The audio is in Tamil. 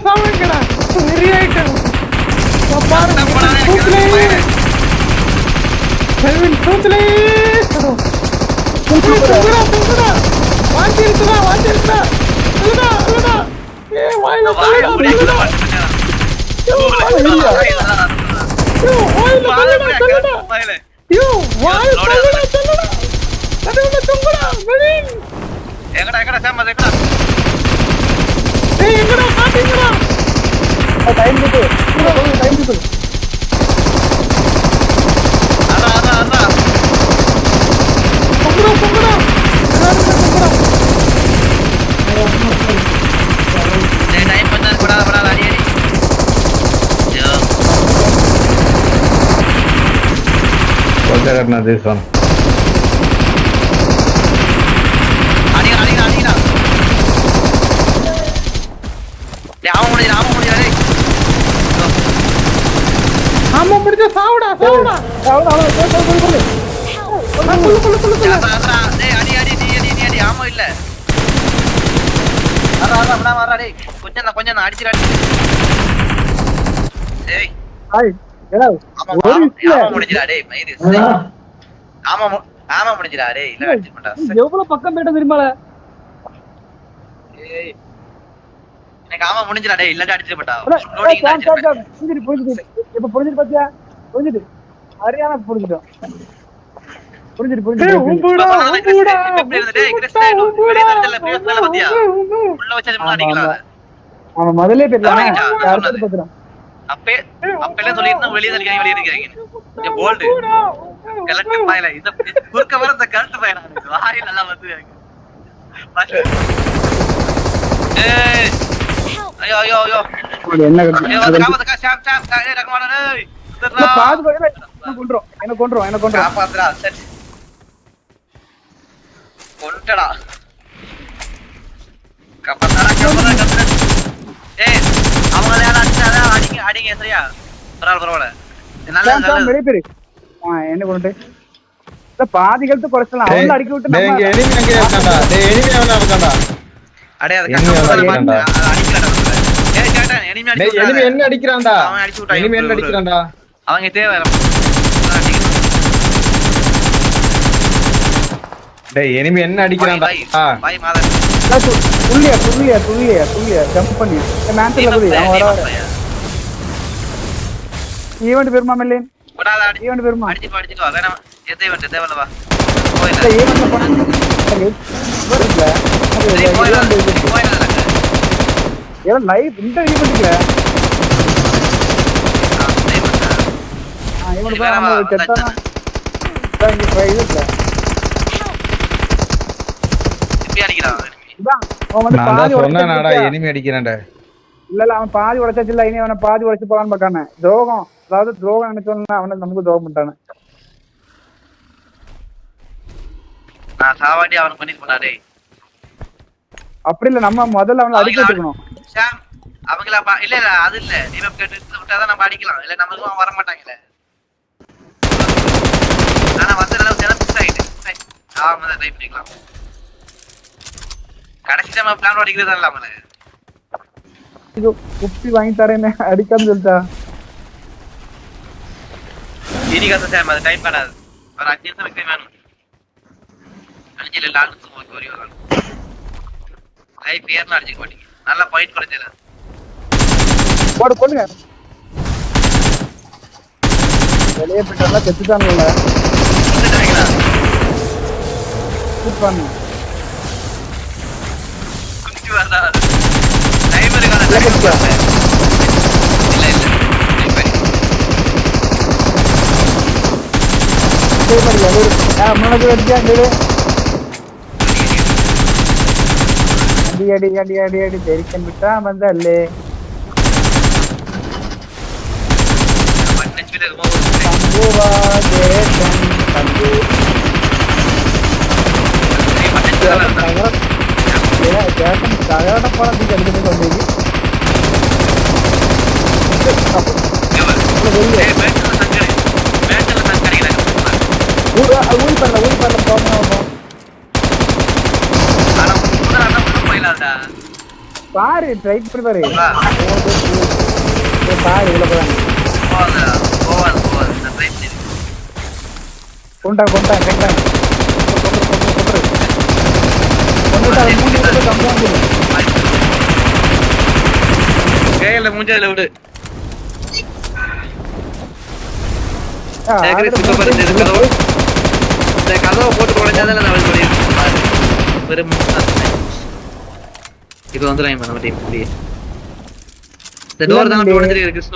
சாவங்கடா வெரி ஐட்டம் பாருங்க செல்வின் தூத்துலே தூக்குடா வாஞ்சிருக்குடா அல்லடா ஏ வாயில தள்ளுடா எங்கடா சாம எங்கடா ஏய் எங்கடா காட்டுங்கடா டைம் குடு அடா பொங்கடா டேய் டைம் பண்ணா படா அடி யோ What करना this one? அடிடா டேய் ஆமா முடியல டேய் ஆமா முடிஞ்ச சாவுடா குளு டேய் அடி ஆமா இல்ல அடா டேய் கொஞ்சம் அடிச்சிரா டேய் ஹாய் எடா ஆமா முடிஞ்சடா டேய் மயிரு ஆமா முடிஞ்சடா டேய் இல்ல அடிச்சு மாட்டா எவ்வளவு பக்கம் போய்ட்ட தெரியுமால ஏய் எனக்கு ஆமா முடிஞ்சடா டேய் இல்ல அடிச்சு மாட்டா புரிஞ்சிடு இப்ப புரிஞ்சிடு பாத்தியா புரிஞ்சிடு சரியான புரிஞ்சிட்டோம் புரிஞ்சிடு உள்ள வச்சது முன்னாடி அடிக்கலாம் அவன் முதல்ல பேர்ல அப்பெல்லாம் சொல்லிருந்தா வெளியே இருக்கீங்க போல்டு கலெக்ட் பாயல இந்த குறுக்க வர இந்த கலெக்ட் பாயல வாய் நல்லா வந்து ஏய் ஐயோ என்ன கொன்றோம் காப்பாத்துடா சரி கொண்டடா காப்பாத்துடா ஏய் அவங்கள யாரா அடிங்க சரியா பரவாயில்ல நல்ல என்ன கொண்டு பாதிகளுக்கு குறைச்சலாம் அவங்கள அடிக்க விட்டு டேய் இங்க எனிமி அங்க இருக்கான்டா டேய் எனிமி அவன இருக்கான்டா அடே அது அடிக்கறடா ஏய் சேட்டா எனிமி அடிச்சு டேய் எனிமி என்ன அடிக்கறான்டா அவன் அடிச்சு விட்டான் எனிமி என்ன அடிக்கறான்டா அவங்க தேவை டேய் எனிமி என்ன அடிக்கறான்டா பாய் மாதர் துள்ளியா ஜம்ப் பண்ணி மேன்டல்ல போய் அவன் வர ஈவென்ட் பெருமா மெல்லே போடாத ஈவென்ட் பெருமா அடிச்சு வா வேணாம் எதை வந்து தேவலவா போயில ஈவென்ட் பண்ணு போயில ஏன்னா லைவ் இந்த ஈவென்ட்ல ஈவென்ட் பா நம்ம செத்தானா இங்க ட்ரைவ் இல்ல இப்படி அடிக்கிறான் அவன் வந்து நான் தான் சொன்னேனடா எனிமி அடிக்கறான்டா இல்ல அவன் பாதி உடைச்சாச்சு இல்ல இனி அவனை பாதி உடைச்சு போலான்னு பார்க்கானே துரோகம் அதாவது துரோகம் நினைச்சோம்னா அவனை நமக்கு துரோகம் பண்ணிட்டானே நான் சாவாடி அவன் பண்ணி பண்ணாடே அப்படி இல்ல நம்ம முதல்ல அவனை அடிக்க விட்டுக்கணும் சாம் அவங்கள இல்ல அது இல்ல நீங்க கேட்டு விட்டாதான் நம்ம அடிக்கலாம் இல்ல நமக்கு வர மாட்டாங்கல நான் வந்த அளவு ஜெனபிக்ஸ் ஆயிடு ஆமா ட்ரை பண்ணிக்கலாம் கடைசி நம்ம பிளான் அடிக்கிறதா இல்ல அவளே இது குப்பி வாங்கி தரேன்னு அடிக்காம சொல்லிட்டா இனி கத்த சாம் அது டைம் பண்ணாது ஒரு 5 நிமிஷம் வைக்க வேணும் அஞ்சில லான்ஸ் போய் வரலாம் ஐ பேர்ல அடிச்சு போடிங்க நல்ல பாயிண்ட் குறைச்சல போடு கொல்லுங்க வெளியே போயிட்டா செத்துட்டானுல ஷூட் பண்ணு குஞ்சி வரதா டைமர் கால இல்ல முன்னாடி அடி தெரிக்கன் விட்டா வந்தல்லே தகவட பழத்துக்கு எடுத்துட்டு வந்தீங்க ஊழி பண்ணல போகணும் பாரு ட்ரை பண்ணி பாரு வா. பாரு உள்ள போறாங்க போவாது நான் ட்ரை பண்ணி கொண்டா கொண்டுட்டா கையில மூஞ்சல விடு இந்த கதவை போட்டு குறைஞ்சாதான் நான் அவள் பண்ணிருக்கேன் வெறும் இப்ப வந்துடும் நம்ம டீம் இந்த டோர் தான் உடஞ்சிருக்கு